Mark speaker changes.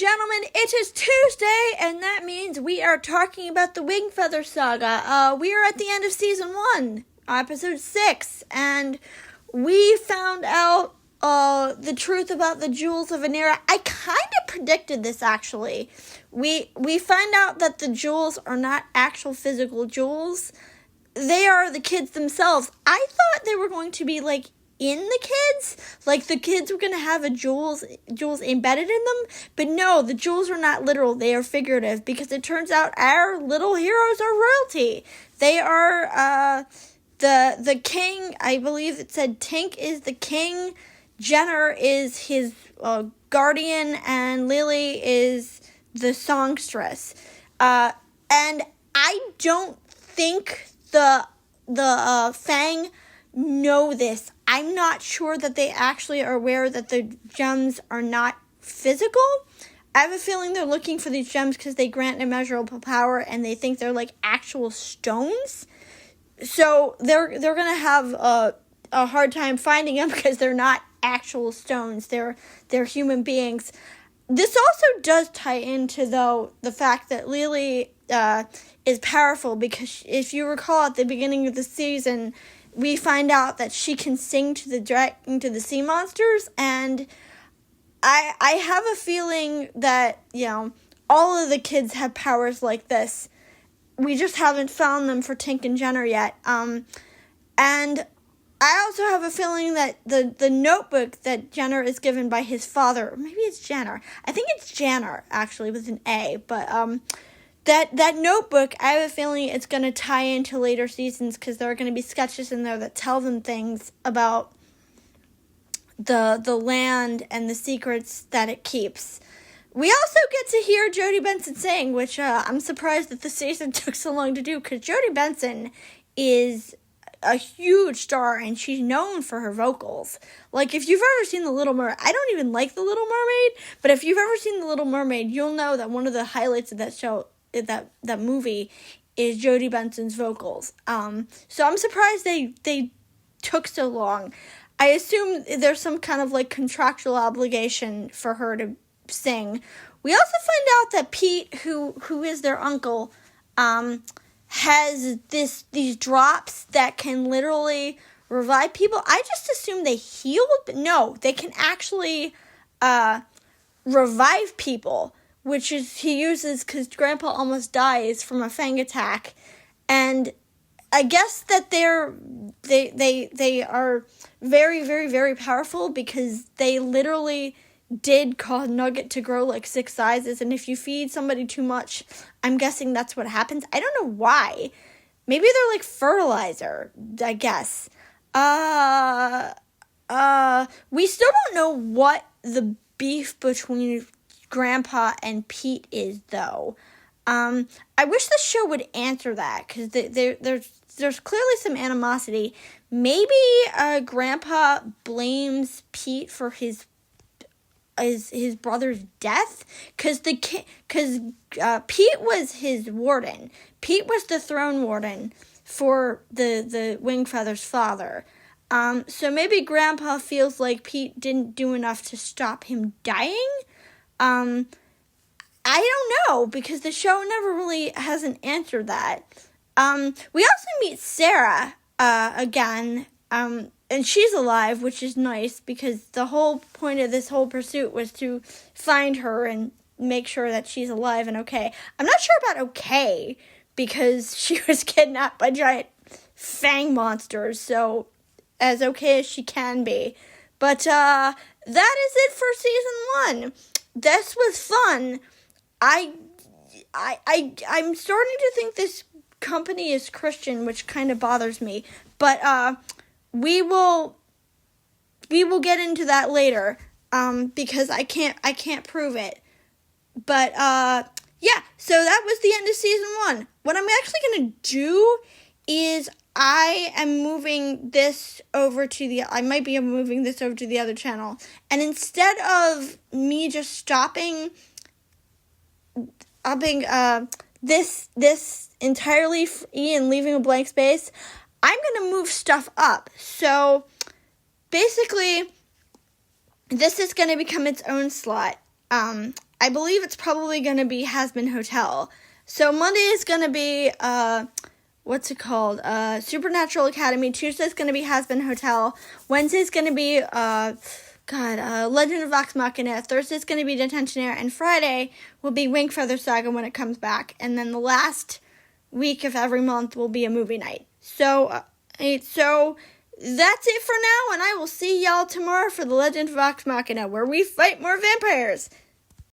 Speaker 1: gentlemen, it is Tuesday, and that means we are talking about the Wingfeather Saga. We are at the end of Season 1, Episode 6, and we found out the truth about the Jewels of Anera. I kind of predicted this, actually. We find out that the jewels are not actual physical jewels. They are the kids themselves. I thought they were going to be, in the kids, the kids were going to have jewels embedded in them, but no, the jewels are not literal, they are figurative, because it turns out our little heroes are royalty. They are, the king, I believe it said Tink is the king, Jenner is his guardian, and Lily is the songstress. And I don't think the Fang know this. I'm not sure that they actually are aware that the gems are not physical. I have a feeling they're looking for these gems because they grant immeasurable power and they think they're actual stones. So they're going to have a hard time finding them because they're not actual stones. They're human beings. This also does tie into, though, the fact that Lily is powerful because if you recall at the beginning of the season, we find out that she can sing to the sea monsters, and I have a feeling that, all of the kids have powers like this. We just haven't found them for Tink and Jenner yet. And I also have a feeling that the notebook that Jenner is given by his father, or maybe it's Jenner. I think it's Jenner, actually, with an A, but That notebook, I have a feeling it's going to tie into later seasons because there are going to be sketches in there that tell them things about the land and the secrets that it keeps. We also get to hear Jodie Benson sing, which I'm surprised that the season took so long to do because Jodie Benson is a huge star and she's known for her vocals. If you've ever seen The Little Mermaid, I don't even like The Little Mermaid, but if you've ever seen The Little Mermaid, you'll know that one of the highlights of that show, that movie, is Jodie Benson's vocals. So I'm surprised they took so long. I assume there's some kind of contractual obligation for her to sing. We also find out that Pete, who is their uncle, has these drops that can literally revive people. I just assumed they healed, but no, they can actually revive people, which is he uses because Grandpa almost dies from a fang attack, and I guess that they are very, very, very powerful because they literally did cause Nugget to grow 6 sizes, and if you feed somebody too much, I'm guessing that's what happens. I don't know why. Maybe they're fertilizer, I guess. We still don't know what the beef between Grandpa and Pete is, though. I wish the show would answer that, because there's clearly some animosity. Maybe Grandpa blames Pete for his brother's death, because Pete was his warden. Pete was the throne warden for the Wingfeather's father. So maybe Grandpa feels like Pete didn't do enough to stop him dying. I don't know, because the show never really hasn't answered that. We also meet Sarah again, and she's alive, which is nice, because the whole point of this whole pursuit was to find her and make sure that she's alive and okay. I'm not sure about okay, because she was kidnapped by giant fang monsters, so as okay as she can be. But that is it for season 1. This was fun. I'm starting to think this company is Christian, which kind of bothers me. But we will get into that later, because I can't prove it. But yeah, so that was the end of season 1. What I'm actually gonna do is I am moving this over to the other channel, and instead of me just stopping this entirely free and leaving a blank space, I'm going to move stuff up. So basically, this is going to become its own slot. I believe it's probably going to be Has-Been Hotel. So Monday is going to be, what's it called? Supernatural Academy. Tuesday's going to be Has-Been Hotel. Wednesday's going to be, Legend of Vox Machina. Thursday's going to be Detentionaire. And Friday will be Wing Feather Saga when it comes back. And then the last week of every month will be a movie night. So that's it for now, and I will see y'all tomorrow for the Legend of Vox Machina, where we fight more vampires.